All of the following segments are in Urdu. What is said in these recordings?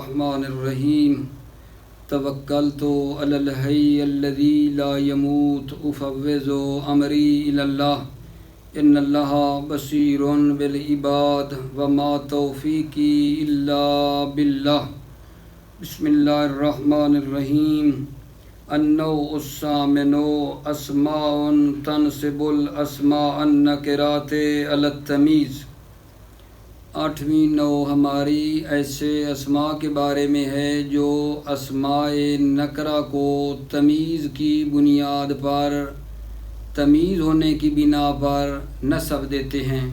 الرحمن الرحیم توکلت علی الحی الذی لا يموت افوض امری الی اللہ ان اللہ بصیر بالعباد وما توفیقی الا باللہ۔ بسم اللہ الرحمن الرحیم۔ النوع الثامن اسماء تنصب الاسماء النکرات علی التمییز۔ 8ویں نوع ہماری ایسے اسماء کے بارے میں ہے جو اسماء نکرہ کو تمیز کی بنیاد پر، تمیز ہونے کی بنا پر نسب دیتے ہیں،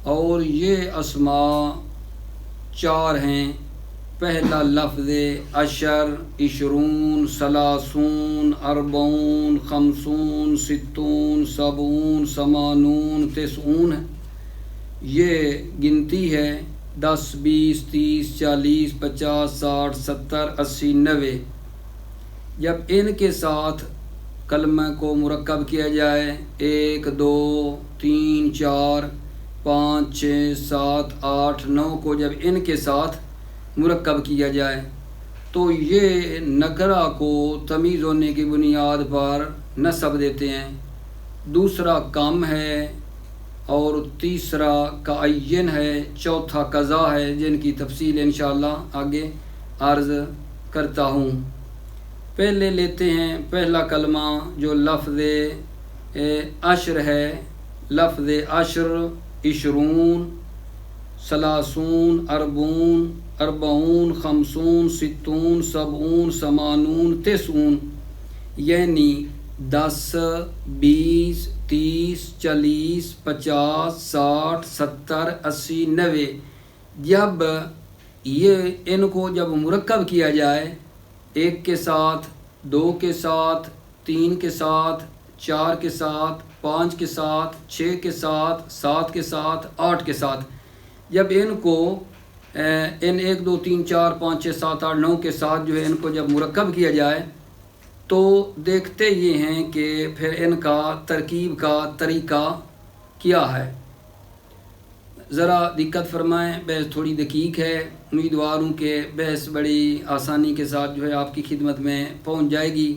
اور یہ اسماء 4 ہیں۔ پہلا لفظ عشر، 20، 30، 40، 50، 60، 70، 80، 90 یہ گنتی ہے۔ 10، 20، 30، 40، 50، 60، 70، 80، 90۔ جب ان کے ساتھ کلمہ کو مرکب کیا جائے، 1، 2، 3، 4، 5، 6، 7، 8، 9 کو جب ان کے ساتھ مرکب کیا جائے تو یہ نکرہ کو تمیز ہونے کی بنیاد پر نسب دیتے ہیں۔ دوسرا کم ہے، اور تیسرا کعین ہے، چوتھا قضا ہے، جن کی تفصیل انشاءاللہ آگے عرض کرتا ہوں۔ پہلے لیتے ہیں پہلا کلمہ جو لفظ عشر ہے۔ لفظ عشر 20، 30، 40، 40، 50، 60، 70، 80، 90، یعنی 10، 20، 30، 40، 50، 60، 70، 80، 90۔ جب ان کو جب مرکب کیا جائے، 1 کے ساتھ، 2 کے ساتھ، 3 کے ساتھ، 4 کے ساتھ، 5 کے ساتھ، 6 کے ساتھ، 7 کے ساتھ، 8 کے ساتھ، جب ان کو 1، 2، 3، 4، 5، 6، 7، 8، 9 کے ساتھ جو ہے ان کو جب مرکب کیا جائے تو دیکھتے یہ ہیں کہ پھر ان کا ترکیب کا طریقہ کیا ہے۔ ذرا دقت فرمائیں، بحث تھوڑی دقیق ہے، امیدوار ہوں کہ بحث بڑی آسانی کے ساتھ جو ہے آپ کی خدمت میں پہنچ جائے گی۔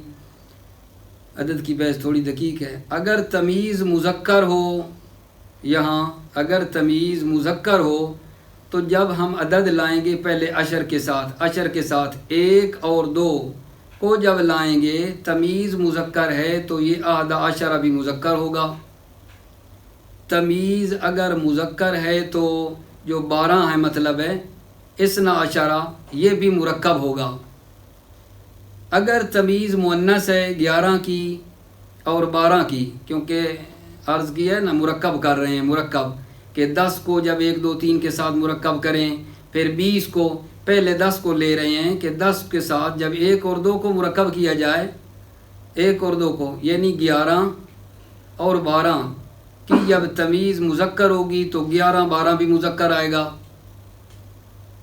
عدد کی بحث تھوڑی دقیق ہے۔ اگر تمیز مذکر ہو، یہاں اگر تمیز مذکر ہو تو جب ہم عدد لائیں گے پہلے عشر کے ساتھ 1 اور 2 کو جب لائیں گے، تمیز مذکر ہے تو یہ 11 بھی مذکر ہوگا۔ تمیز اگر مذکر ہے تو جو 12 ہے، مطلب ہے 12 یہ بھی مرکب ہوگا۔ اگر تمیز مؤنث ہے 11 کی اور 12 کی، کیونکہ عرض کیا ہے نا مرکب کر رہے ہیں، مرکب کہ 10 کو جب 1، 2، 3 کے ساتھ مرکب کریں، پھر 20 کو، پہلے 10 کو لے رہے ہیں کہ 10 کے ساتھ جب 1 اور 2 کو مرکب کیا جائے، 1 اور 2 کو، یعنی 11 اور 12 کی جب تمیز مذکر ہوگی تو 11، 12 بھی مذکر آئے گا،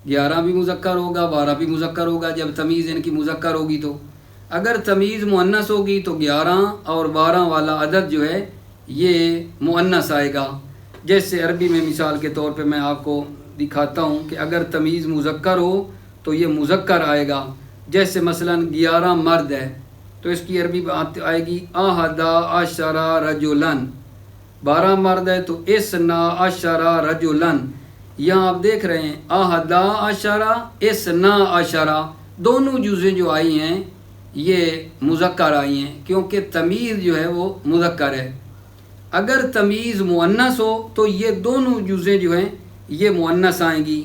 11 بھی مذکر ہوگا، 12 بھی مذکر ہوگا جب تمیز ان کی مذکر ہوگی۔ تو اگر تمیز مؤنث ہوگی تو 11 اور 12 والا عدد جو ہے یہ مؤنث آئے گا۔ جیسے عربی میں مثال کے طور پہ میں آپ کو دکھاتا ہوں کہ اگر تمیز مذکر ہو تو یہ مذکر آئے گا۔ جیسے مثلا 11 مرد ہے تو اس کی عربی بات آئے گی 11 رجلاً۔ 12 مرد ہے تو 12 رجلاً۔ یہاں آپ دیکھ رہے ہیں 12 دونوں جزیں جو آئی ہیں یہ مذکر آئی ہیں، کیونکہ تمیز جو ہے وہ مذکر ہے۔ اگر تمیز مؤنث ہو تو یہ دونوں جزیں جو ہیں یہ مؤنث آئیں گی۔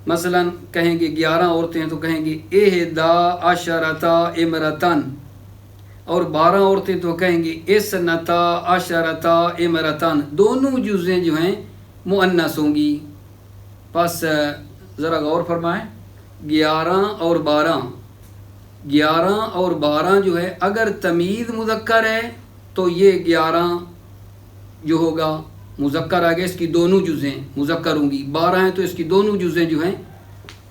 مثلا کہیں گے 11 عورتیں ہیں تو کہیں گے 11 امرتن، اور 12 عورتیں تو کہیں گے 12 امرتن۔ دونوں جزیں جو ہیں مؤنث ہوں گی۔ پس ذرا غور فرمائیں، 11 اور 12 جو ہے اگر تمیز مذکر ہے تو یہ 11 جو ہوگا مذکر آگے اس کی دونوں جزیں مذکر ہوں گی، 12 ہیں تو اس کی دونوں جزیں جو ہیں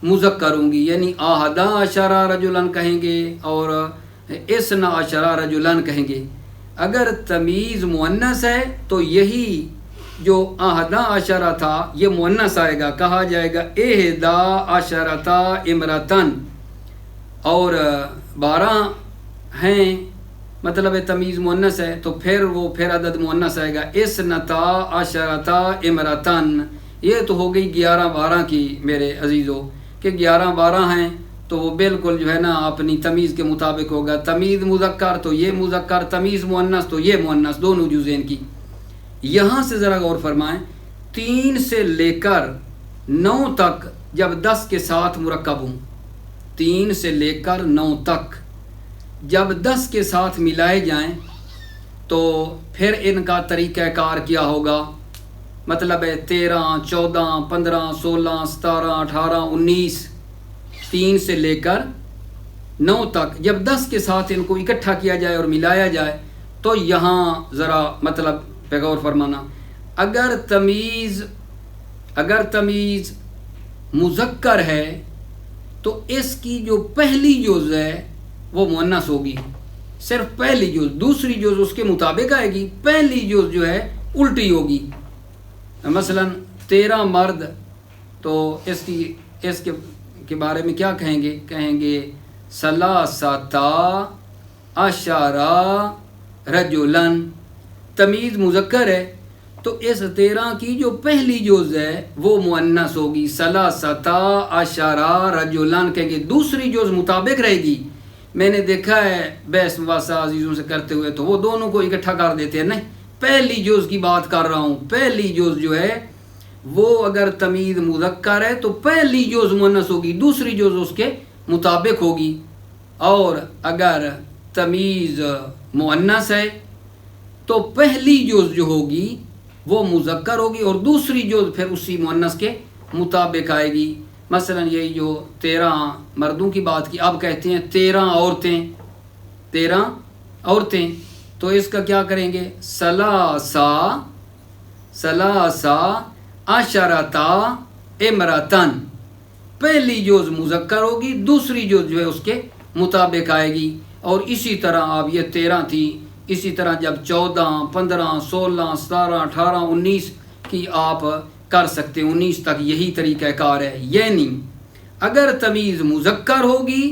مذکر ہوں گی، یعنی 11 رجلاً کہیں گے اور 12 رجلاً کہیں گے۔ اگر تمیز مؤنث ہے تو یہی جو احدا عشرہ تھا یہ مؤنث آئے گا، کہا جائے گا احدا عشرتا امرتن، اور 12 ہیں مطلب تمیز مؤنث ہے تو پھر عدد مؤنث آئے گا اثنتا عشرتا امرتن۔ یہ تو ہو گئی 11-12 کی میرے عزیزو، کہ 11-12 ہیں تو وہ بالکل جو ہے نا اپنی تمیز کے مطابق ہوگا، تمیز مذکر تو یہ مذکر، تمیز مؤنث تو یہ مؤنث، دونوں جزئین کی۔ یہاں سے ذرا غور فرمائیں، 3 سے لے کر 9 تک جب 10 کے ساتھ مرکب ہوں، 3 سے لے کر 9 تک جب 10 کے ساتھ ملائے جائیں تو پھر ان کا طریقہ کار کیا ہوگا؟ مطلب ہے 13 14 15 16 17 18 19، 3 سے لے کر 9 تک جب 10 کے ساتھ ان کو اکٹھا کیا جائے اور ملایا جائے تو یہاں ذرا مطلب پہ غور فرمانا، اگر تمیز مذکر ہے تو اس کی جو پہلی جز ہے وہ مؤنث ہوگی، صرف پہلی جز، دوسری جز اس کے مطابق آئے گی، پہلی جز جو ہے الٹی ہوگی۔ مثلا 13 مرد تو اس کے بارے میں کیا کہیں گے ثلاثتا عشرہ رجلاً، تمیز مذکر ہے تو اس 13 کی جو پہلی جز ہے وہ مؤنث ہوگی، ثلاثتا عشرہ رجلاً کہیں گے، دوسری جز مطابق رہے گی۔ میں نے دیکھا ہے بحث مباحثہ عزیزوں سے کرتے ہوئے تو وہ دونوں کو اکٹھا کر دیتے ہیں، نہیں پہلی جز کی بات کر رہا ہوں، پہلی جز جو ہے وہ اگر تمیز مذکر ہے تو پہلی جز مؤنث ہوگی، دوسری جز اس کے مطابق ہوگی، اور اگر تمیز مؤنث ہے تو پہلی جز جو ہوگی وہ مذکر ہوگی اور دوسری جز پھر اسی مؤنث کے مطابق آئے گی۔ مثلا یہی جو 13 مردوں کی بات کی، اب کہتے ہیں 13 عورتیں، تو اس کا کیا کریں گے ثلاثا عشرتا امرتن، پہلی جز مذکر ہوگی، دوسری جز جو ہے اس کے مطابق آئے گی، اور اسی طرح اب یہ 13 تھی، اسی طرح جب 14 15 16 17 18 19 کی آپ کر سکتے ہیں، 19 تک یہی طریقہ کار ہے۔ یعنی اگر تمیز مذکر ہوگی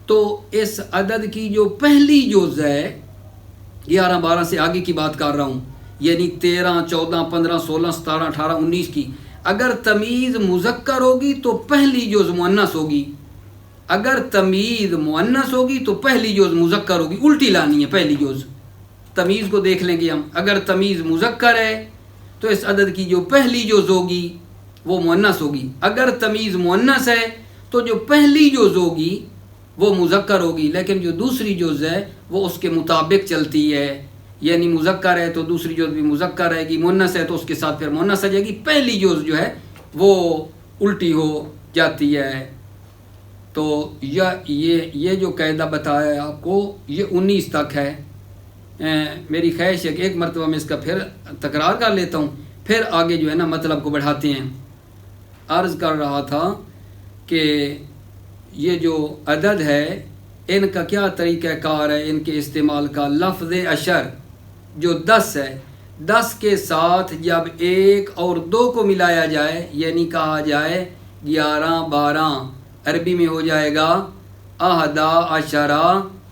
تو اس عدد کی جو پہلی جز ہے 11-12 سے آگے کی بات کر رہا ہوں، یعنی 13 14 15 16 17 18 19 کی، اگر تمیز مذکر ہوگی تو پہلی جز مؤنث ہوگی، اگر تمیز مؤنث ہوگی تو پہلی جز مذکر ہوگی، الٹی لانی ہے پہلی جز۔ تمیز کو دیکھ لیں گے ہم، اگر تمیز مذکر ہے تو اس عدد کی جو پہلی جز ہوگی وہ مؤنث ہوگی، اگر تمیز مؤنث ہے تو جو پہلی جز ہوگی وہ مذکر ہوگی، لیکن جو دوسری جز ہے وہ اس کے مطابق چلتی ہے، یعنی مذکر ہے تو دوسری جز بھی مذکر رہے گی، مؤنث ہے تو اس کے ساتھ پھر مؤنث آ جائے گی، پہلی جز جو ہے وہ الٹی ہو جاتی ہے۔ تو یہ جو قاعدہ بتایا ہے آپ کو، یہ 19 تک ہے۔ میری خواہش ہے کہ ایک مرتبہ میں اس کا پھر تکرار کر لیتا ہوں، پھر آگے جو ہے نا مطلب کو بڑھاتے ہیں۔ عرض کر رہا تھا کہ یہ جو عدد ہے ان کا کیا طریقہ کار ہے، ان کے استعمال کا۔ لفظ عشر جو 10 ہے، 10 کے ساتھ جب 1 اور 2 کو ملایا جائے، یعنی کہا جائے 11-12، عربی میں ہو جائے گا احدا عشرہ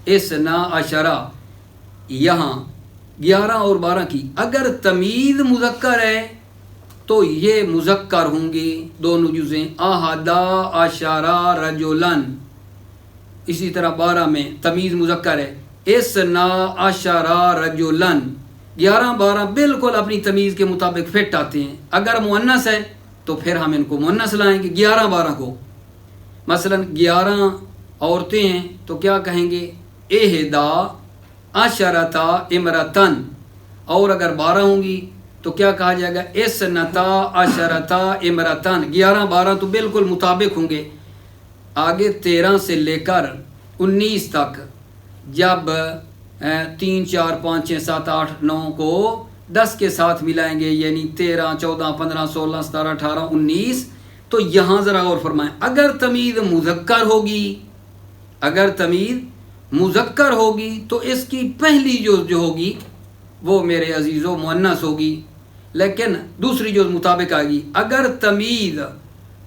اثنا عشرہ۔ یہاں 11 اور 12 کی اگر تمیز مذکر ہے تو یہ مذکر ہوں گے دونوں جزیں، احدا عشرہ رجلاً۔ اسی طرح 12 میں تمیز مذکر ہے، اثنا عشرہ رجلاً۔ 11-12 بالکل اپنی تمیز کے مطابق فٹ آتے ہیں، اگر مؤنث ہے تو پھر ہم ان کو مؤنث لائیں گے 11-12 کو۔ مثلا 11 عورتیں ہیں تو کیا کہیں گے احدا عشرتا امرتن، اور اگر 12 ہوں گی تو کیا کہا جائے گا اثنتا عشرتا امرتن۔ 11-12 تو بالکل مطابق ہوں گے۔ آگے 13 سے لے کر 19 تک جب 3 4 5 6 7 8 9 کو 10 کے ساتھ ملائیں گے، یعنی 13 14 15 16 17 18 19، تو یہاں ذرا غور فرمائیں، اگر تمیز مذکر ہوگی تو اس کی پہلی جو ہوگی وہ میرے عزیزو مؤنث ہوگی، لیکن دوسری جز مطابق آئے گی. اگر تمیز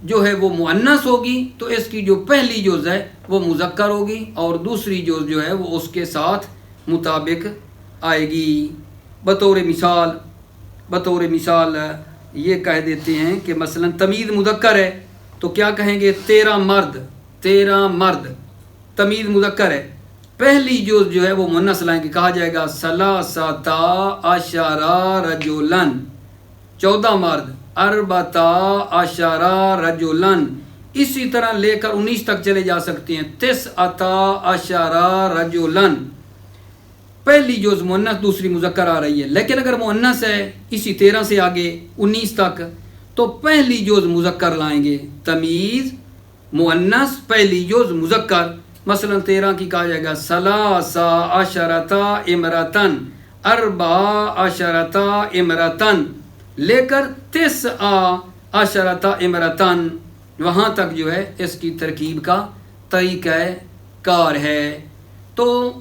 جو ہے وہ مؤنث ہوگی تو اس کی جو پہلی جز ہے وہ مذکر ہوگی اور دوسری جز جو ہے وہ اس کے ساتھ مطابق آئے گی. بطور مثال یہ کہہ دیتے ہیں کہ مثلا تمیز مذکر ہے تو کیا کہیں گے؟ 13 مرد. تمیز مذکر ہے، پہلی جز جو ہے وہ مؤنث لائیں گے، کہا جائے گا 13 رجلن. 14 مرد 14 رجلن. اسی طرح لے کر 19 تک چلے جا سکتے ہیں. 19 رجلن. پہلی جز مؤنث دوسری مذکر آ رہی ہے، لیکن اگر مؤنث ہے اسی 13 سے آگے 19 تک تو پہلی جز مذکر لائیں گے. تمیز مؤنث پہلی جز مذکر. مثلا 13 کی کہا جائے گا 13 امراتن 14 امراتن لے کر 19 امراتن. وہاں تک جو ہے اس کی ترکیب کا طریقہ کار ہے. تو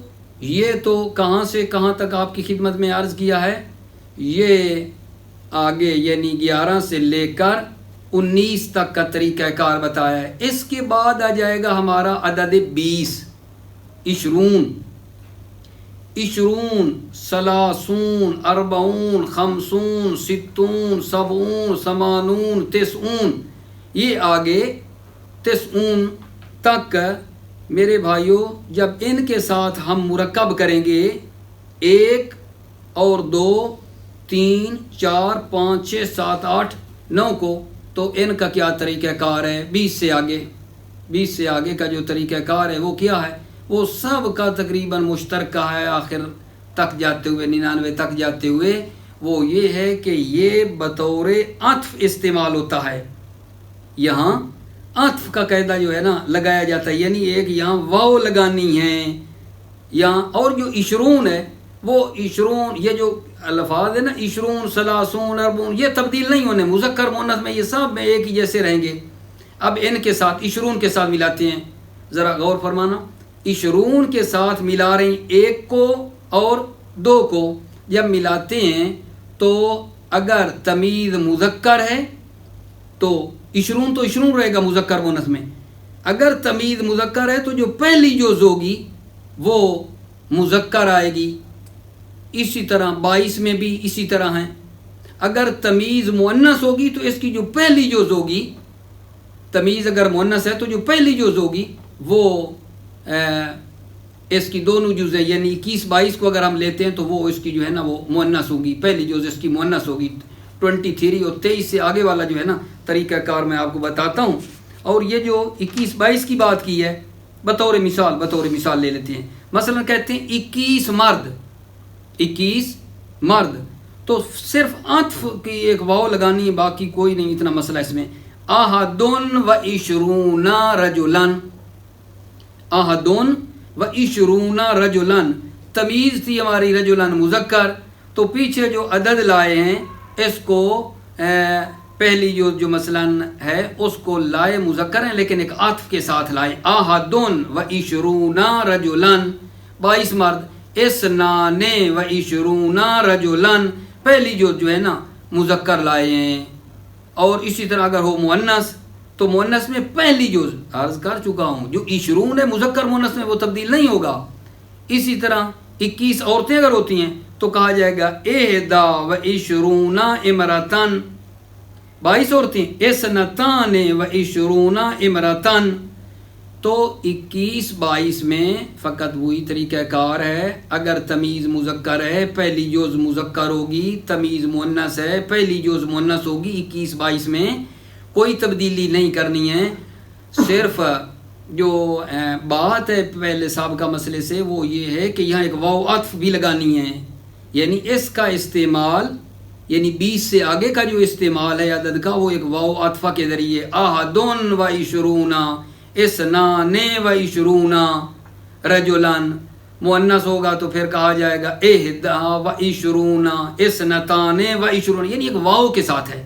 یہ تو کہاں سے کہاں تک آپ کی خدمت میں عرض کیا ہے، یہ آگے یعنی 11 سے لے کر 19 تک کا طریقہ کار بتایا ہے. اس کے بعد آ جائے گا ہمارا عدد 20، 20، 30، 40، 50، 60، 70، 80، 90۔ یہ آگے 90 تک میرے بھائیوں جب ان کے ساتھ ہم مرکب کریں گے 1 اور 2 3 4 5 6 7 8 9 کو، تو ان کا کیا طریقہ کار ہے؟ 20 سے آگے کا جو طریقہ کار ہے وہ کیا ہے؟ وہ سب کا تقریباً مشترکہ ہے. آخر تک جاتے ہوئے 99 تک جاتے ہوئے وہ یہ ہے کہ یہ بطور عطف استعمال ہوتا ہے. یہاں عطف کا قاعدہ جو ہے نا لگایا جاتا ہے، یعنی ایک یہاں واو لگانی ہے یہاں. اور جو 20 ہے وہ 20 یہ جو الفاظ ہے نا 20 30 40 یہ تبدیل نہیں ہونے، مذکر مؤنث میں یہ سب میں ایک ہی جیسے رہیں گے. اب ان کے ساتھ 20 کے ساتھ ملاتے ہیں، ذرا غور فرمانا. 20 کے ساتھ ملا رہے ہیں 1 کو اور 2 کو. جب ملاتے ہیں تو اگر تمیز مذکر ہے تو 20 تو 20 رہے گا مذکر مؤنث میں. اگر تمیز مذکر ہے تو جو پہلی جز ہوگی وہ مذکر آئے گی. اسی طرح 22 میں بھی اسی طرح ہیں. اگر تمیز مؤنث ہوگی تو اس کی جو پہلی جز ہوگی، تمیز اگر مؤنث ہے تو جو پہلی جز ہوگی وہ اس کی دونوں جزیں یعنی 21 22 کو اگر ہم لیتے ہیں تو وہ اس کی جو ہے نا وہ مؤنث ہوگی، پہلی جز اس کی مؤنث ہوگی. 23 اور 23 سے آگے والا جو ہے نا طریقہ کار میں آپ کو بتاتا ہوں. اور یہ جو 21 22 کی بات کی ہے بطور مثال لے لیتے ہیں. مثلا کہتے ہیں 21 مرد تو صرف عطف کی ایک واو لگانی ہے، باقی کوئی نہیں اتنا مسئلہ اس میں. احدن و 20 رجلن، احدن و 20 رجلن. تمیز تھی ہماری رجلن مذکر، تو پیچھے جو عدد لائے ہیں اس کو پہلی جو مثلا ہے اس کو لائے مذکر ہیں لیکن ایک عطف کے ساتھ لائے. احدن و 20 رجلن 22 مرد. 22 و 20 رجلن پہلی جو ہے نا مذکر لائے ہیں. اور اسی طرح اگر ہو مؤنث تو مؤنث میں پہلی جز عرض کر چکا ہوں جو 20 ہے مذکر مؤنث میں وہ تبدیل نہیں ہوگا. اسی طرح 21 عورتیں اگر ہوتی ہیں تو کہا جائے گا 21 امراتن. 22 عورتیں 22 امراتن. تو 21 22 میں فقط وہی طریقہ کار ہے. اگر تمیز مذکر ہے پہلی جز مذکر ہوگی، تمیز مؤنث ہے پہلی جز مؤنث ہوگی. 21 22 میں کوئی تبدیلی نہیں کرنی ہے. صرف جو بات ہے پہلے سابقہ مسئلے سے وہ یہ ہے کہ یہاں ایک واو عطف بھی لگانی ہے، یعنی اس کا استعمال یعنی 20 سے آگے کا جو استعمال ہے عدد کا وہ ایک واو عطفہ کے ذریعے. احدن و 20 22 رجلن. مؤنث ہوگا تو پھر کہا جائے گا 21 22 یعنی ایک واو کے ساتھ ہے.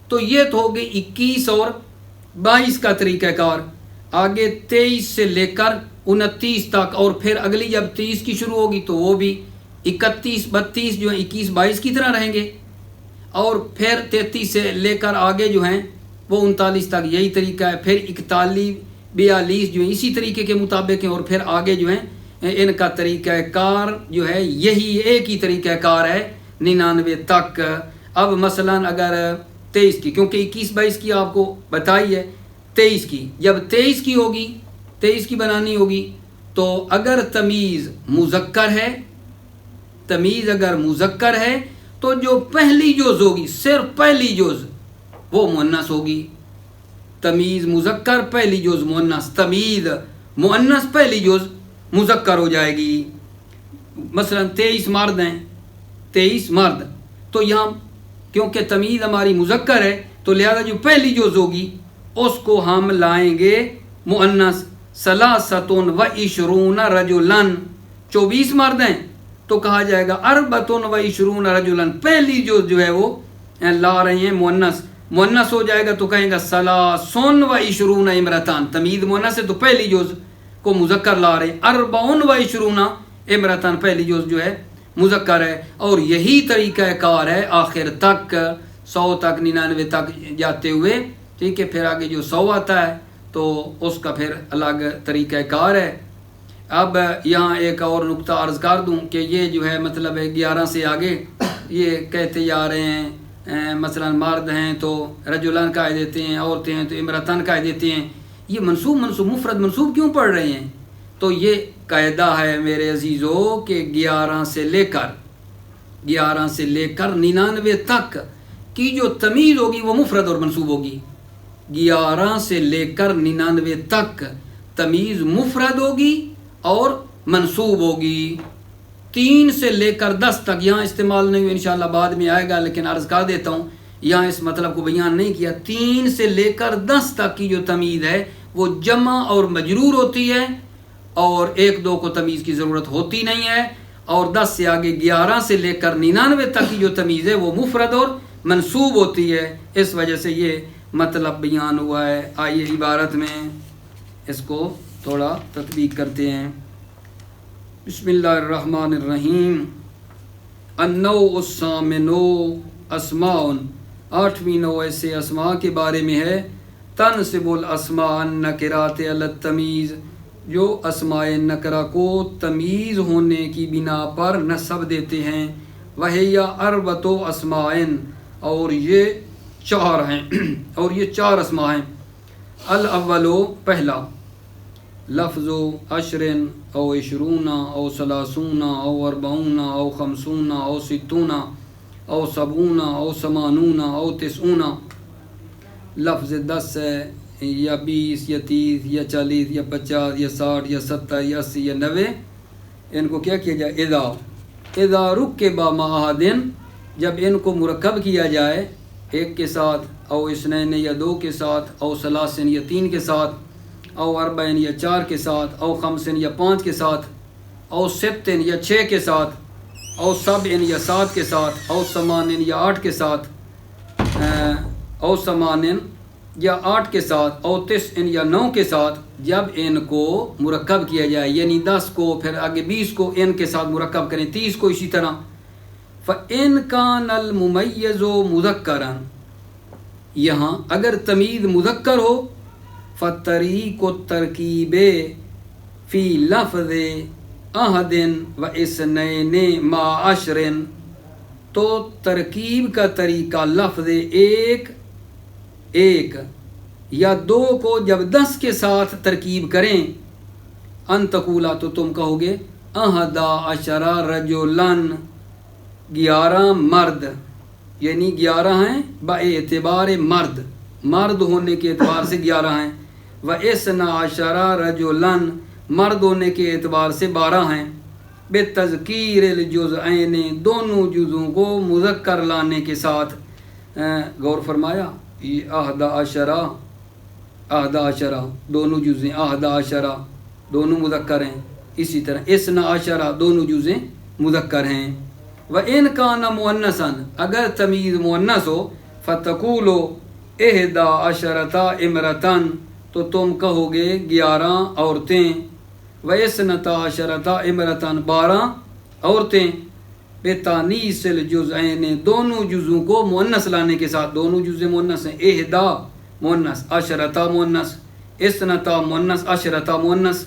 تو یہ تو ہو گئی 21 اور 22 کا طریقہ کار. آگے 23 سے لے کر 29 تک، اور پھر اگلی جب 30 کی شروع ہوگی تو وہ بھی 31 32 جو 21 22 کی طرح رہیں گے. اور پھر 33 سے لے کر آگے جو ہیں وہ 39 تک یہی طریقہ ہے، پھر 41 42 جو ہیں اسی طریقے کے مطابق ہیں، اور پھر آگے جو ہیں ان کا طریقہ کار جو ہے یہی ایک ہی طریقہ کار ہے 99 تک۔ اب مثلا اگر 23 کی، کیونکہ 21 22 کی آپ کو بتائی ہے، 23 کی، جب 23 کی ہوگی، 23 کی بنانی ہوگی تو اگر تمیز مذکر ہے، تمیز اگر مذکر ہے تو جو پہلی جز ہوگی، صرف پہلی جز وہ مؤنث ہوگی۔ تمیز مذکر پہلی جز مؤنث، تمیز مؤنث پہلی جز مذکر ہو جائے گی۔ مثلا 23 مرد ہیں، 23 مرد، تو یہاں کیونکہ تمیز ہماری مذکر ہے تو لہذا جو پہلی جز ہوگی اس کو ہم لائیں گے مؤنث۔ ثلاثۃ و عشرون رجلا، 24 مرد ہیں تو کہا جائے گا اربعۃ و عشرون رجلا، پہلی جز جو ہے وہ لا رہے ہیں مؤنث، مؤنث ہو جائے گا تو کہیں گا ثلاث و عشرون امرتان، تمیز مؤنث ہے تو پہلی جز کو مذکر لا رہے ہیں، اربع و عشرون امرتان، پہلی جز جو ہے مذکر ہے۔ اور یہی طریقہ کار ہے آخر تک، 100 تک 99 تک جاتے ہوئے، ٹھیک ہے، پھر آگے جو 100 آتا ہے تو اس کا پھر الگ طریقہ کار ہے۔ اب یہاں ایک اور نقطہ عرض کر دوں کہ یہ جو ہے مطلب ہے 11 سے آگے یہ کہتے جا رہے ہیں، مثلا مرد ہیں تو رجلان کہہ دیتے ہیں، عورتیں ہیں تو امرتان کہہ دیتے ہیں، یہ منصوب مفرد منصوب کیوں پڑھ رہے ہیں؟ تو یہ قاعدہ ہے میرے عزیزو کہ 11 سے لے کر 99 تک کی جو تمیز ہوگی وہ مفرد اور منصوب ہوگی۔ 11 سے لے کر 99 تک تمیز مفرد ہوگی اور منصوب ہوگی۔ 3 سے لے کر 10 تک یہاں استعمال نہیں ہوئی، انشاءاللہ بعد میں آئے گا، لیکن عرض کر دیتا ہوں یہاں اس مطلب کو بیان نہیں کیا۔ 3 سے لے کر 10 تک کی جو تمیز ہے وہ جمع اور مجرور ہوتی ہے، اور 1 2 کو تمیز کی ضرورت ہوتی نہیں ہے، اور 10 سے آگے 11 سے لے کر 99 تک کی جو تمیز ہے وہ مفرد اور منصوب ہوتی ہے۔ اس وجہ سے یہ مطلب بیان ہوا ہے۔ آئیے عبارت میں اس کو تھوڑا تطبیق کرتے ہیں۔ بسم اللہ الرحمن الرحیم۔ النوع الثامن اسماء، 8ویں نوع ایسے اسماء کے بارے میں ہے۔ تنصب الاسماء النکرات علی التمیز، جو اسماء نکرہ کو تمیز ہونے کی بنا پر نسب دیتے ہیں۔ وہی اربعۃ اسماء، اور یہ 4 ہیں، اور یہ 4 اسماء ہیں۔ الاول، پہلا، لفظ عشر او عشرون او ثلاثون او اربعون او خمسون او ستون او سبعون او ثمانون او تسعون، لفظ 10 ہے یا 20 یا 30 یا 40 یا 50 یا 60 یا 70 یا 80 یا 90، ان کو کیا کیا جائے؟ اذا رکب مع احد، جب ان کو مرکب کیا جائے ایک کے ساتھ، او اثنین یا 2 کے ساتھ، او ثلاثن یا 3 کے ساتھ، او اربعین یا 4 کے ساتھ، او خمسن یا 5 کے ساتھ، او ستن یا 6 کے ساتھ، او سبعن یا 7 کے ساتھ، او ثمانن یا 8 کے ساتھ، او ثمانن یا 8 کے ساتھ، او تسعن یا 9 کے ساتھ، جب ان کو مرکب کیا جائے، یعنی 10 کو پھر آگے 20 کو ان کے ساتھ مرکب کریں، 30 کو اسی طرح۔ فَإِنْ كَانَ الْمُمَيِّزُ مُذَكَّرًا، یہاں اگر تمیز مذکر ہو، فَطَرِيقُ التَّرْكِيبِ فِي لَفْظِ أَحَدٍ وَإِثْنَيْنِ مَعَ عَشْرٍ، تو ترکیب کا طریقہ لفظ ایک یا 2 کو جب 10 کے ساتھ ترکیب کریں، ان تقولا، تو تم کہو گے 11 رجلاً، 11 مرد، یعنی 11 ہیں باعتبار مرد ہونے کے اعتبار سے 11 ہیں، و12 رجلاً، مرد ہونے کے اعتبار سے 12 ہیں، بتذکیر الجزئین، دونوں جزوں کو مذکر لانے کے ساتھ۔ غور فرمایا، یہ 11 دونوں جزیں، 11 دونوں مذکر ہیں، اسی طرح 12 دونوں جزیں مذکر ہیں۔ وَإِنْ كَانَ مُؤَنَّثًا، اگر تمیز مؤنث ہو، فَتَقُولُ 11 امرأةً، تو تم کہو گے 11 عورتیں، و 12 امرأةً، 12 عورتیں، بتانیس الجزئین دونوں جزوں کو مؤنث لانے کے ساتھ، دونوں جزء مؤنث ہیں، احدا مؤنث عشرتا مؤنث، اثنتا مؤنث عشرتا مؤنث،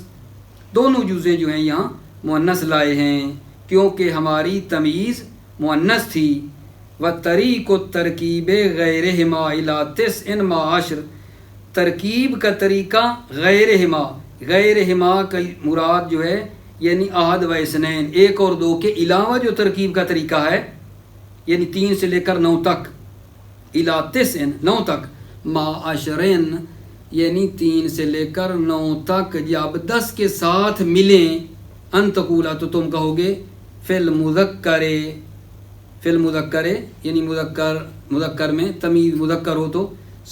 دونوں جزیں جو ہیں یہاں مؤنث لائے ہیں کیونکہ ہماری تمیز مؤنث تھی۔ وطریق الترکیب غیرہما الی تسع مع عشر، ترکیب کا طریقہ غیرہما، غیرہما کا مراد جو ہے یعنی احد و اثنین، ایک اور دو کے علاوہ جو ترکیب کا طریقہ ہے یعنی 3 سے لے کر 9 تک، الی تسع 9 تک، مع عشرین یعنی 3 سے لے کر 9 تک جب 10 کے ساتھ ملیں، ان تقولا تو تم کہو گے فی المذکر، فی المذکر یعنی مذکر میں تمیز مذکر ہو تو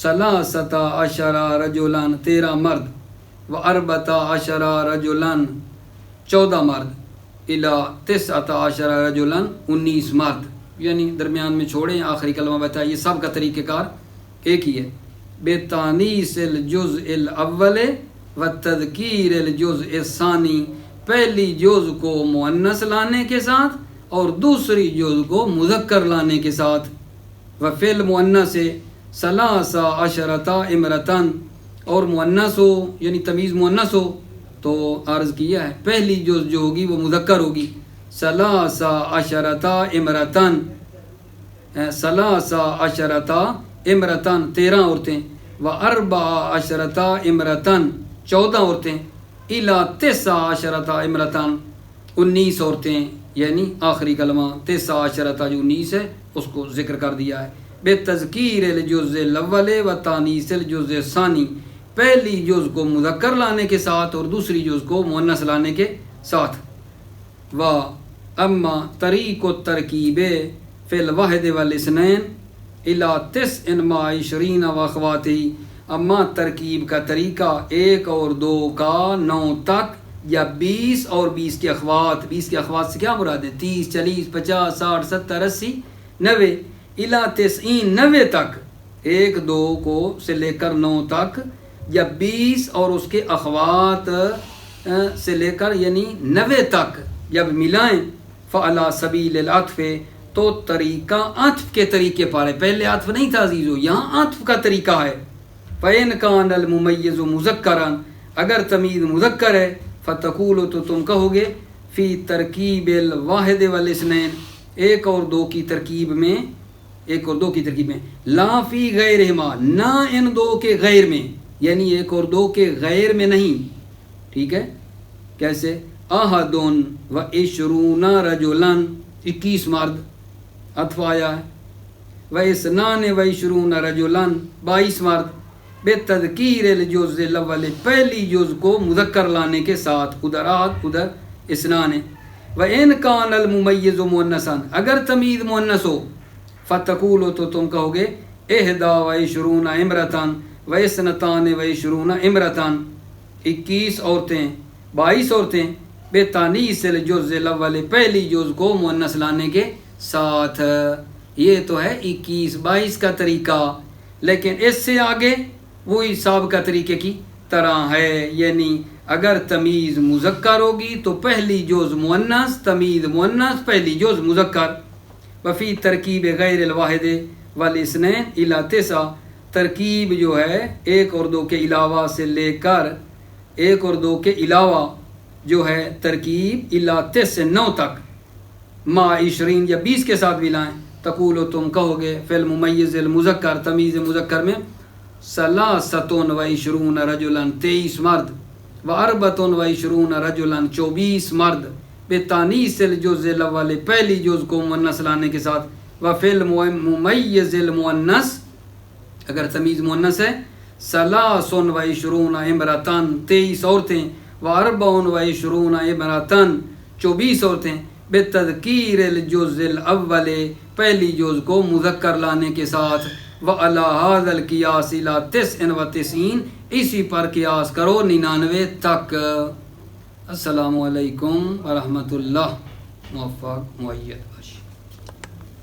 ثلاثۃ عشر رجلا 13 مرد، و اربعۃ عشر رجلا 14 مرد، الی 19 رجلا 19 مرد، یعنی درمیان میں چھوڑیں آخری کلمہ بتائیں، یہ سب کا طریقہ کار ایک ہی ہے۔ بتانیس الجزء الاول وتذکیر الجزء الثانی، پہلی جز کو مؤنث لانے کے ساتھ اور دوسری جز کو مذکر لانے کے ساتھ۔ وفی المؤنث 13 امرتن، اور مؤنث ہو یعنی تمیز مؤنث ہو تو عرض کیا ہے پہلی جز جو ہوگی وہ مذکر ہوگی، 13 امرتن، 13 امرتن 13 عورتیں، و 14 امرتن 14 عورتیں، الی 19 امرتن 19 عورتیں، یعنی آخری کلمہ 19 جو 19 ہے اس کو ذکر کر دیا ہے۔ بتذکیر الجزء الاول و تانیث الجزء الثانی، پہلی جز کو مذکر لانے کے ساتھ اور دوسری جز کو مؤنث لانے کے ساتھ۔ و اما طریق الترکیب فی الواحد والاثنین الی 9 مع 20 و اخواتہ، اما ترکیب کا طریقہ 1 اور 2 کا 9 تک یا 20 اور 20 کے اخوات، 20 کے اخوات سے کیا مراد ہے؟ 30 40 50 60 70 80 90 الی 90 90 تک، 1 2 کو سے لے کر 9 تک یا 20 اور اس کے اخوات سے لے کر یعنی 90 تک جب ملائیں، فعلی سبیل العطف، تو طریقہ عطف کے طریقے پر ہے، پہلے عطف نہیں تھا عزیزو، یہاں عطف کا طریقہ ہے۔ فَإِنْ كَانَ الْمُمَيِّزُ مُذَكَّرًا، اگر تمیز مذکر ہے، فَتَقُولُ تو تم کہو گے فی ترکیب الواحد والاثنین، 1 اور 2 کی ترکیب میں، 1 اور 2 کی ترکیب میں، لا فی غیرہما، نہ ان 2 کے غیر میں، یعنی 1 اور 2 کے غیر میں نہیں، ٹھیک ہے؟ کیسے؟ احد و 20 رجلا 21 مرد عطف آیا ہے، و 22 رجلا 22 مرد، بتذکیر الجزء الاول، پہلی جز کو مذکر لانے کے ساتھ، ادھر آہد ادھر اثنان ہے۔ وَإِنْ كَانَ الْمُمَيِّزُ مُؤَنَّثًا، اگر تمیز مؤنث ہو، فَتَقُولُ تو تم کہو گے 21 امرتان و 22 امرتان، 21 عورتیں 22 عورتیں، بتانیث الجزء الاول، پہلی جز کو مؤنث لانے کے ساتھ۔ یہ تو ہے 21 22 کا طریقہ، لیکن اس سے آگے وہی سابقہ طریقے کی طرح ہے، یعنی اگر تمیز مذکر ہوگی تو پہلی جز مؤنث، تمیز مؤنث پہلی جز مذکر۔ وفی ترکیب غیر الواحد والاثنین الی 9، ترکیب جو ہے 1 اور 2 کے علاوہ سے لے کر 1 اور 2 کے علاوہ جو ہے ترکیب الی 9 تک، مع 20 یا 20 کے ساتھ ملائیں، تقول تم کہو گے فی الممیز المذکر، تمیز مذکر میں 23 رجلا 23 مرد، و 24 رجلا 24 مرد، بتانیث الجزء الاول، پہلی جز کو مؤنث لانے کے ساتھ، و فی الممیز المؤنث، اگر تمیز مؤنث ہے 23 امراتن 23 عورتیں، و 24 امراتن 24 عورتیں، بتذکیر الجزء الاول، پہلی جز کو مذکر لانے کے ساتھ، وعلی ھذا القیاس الی 99، اسی پر قیاس کرو 99 تک۔ السلام علیکم ورحمۃ اللہ، موفق مؤید۔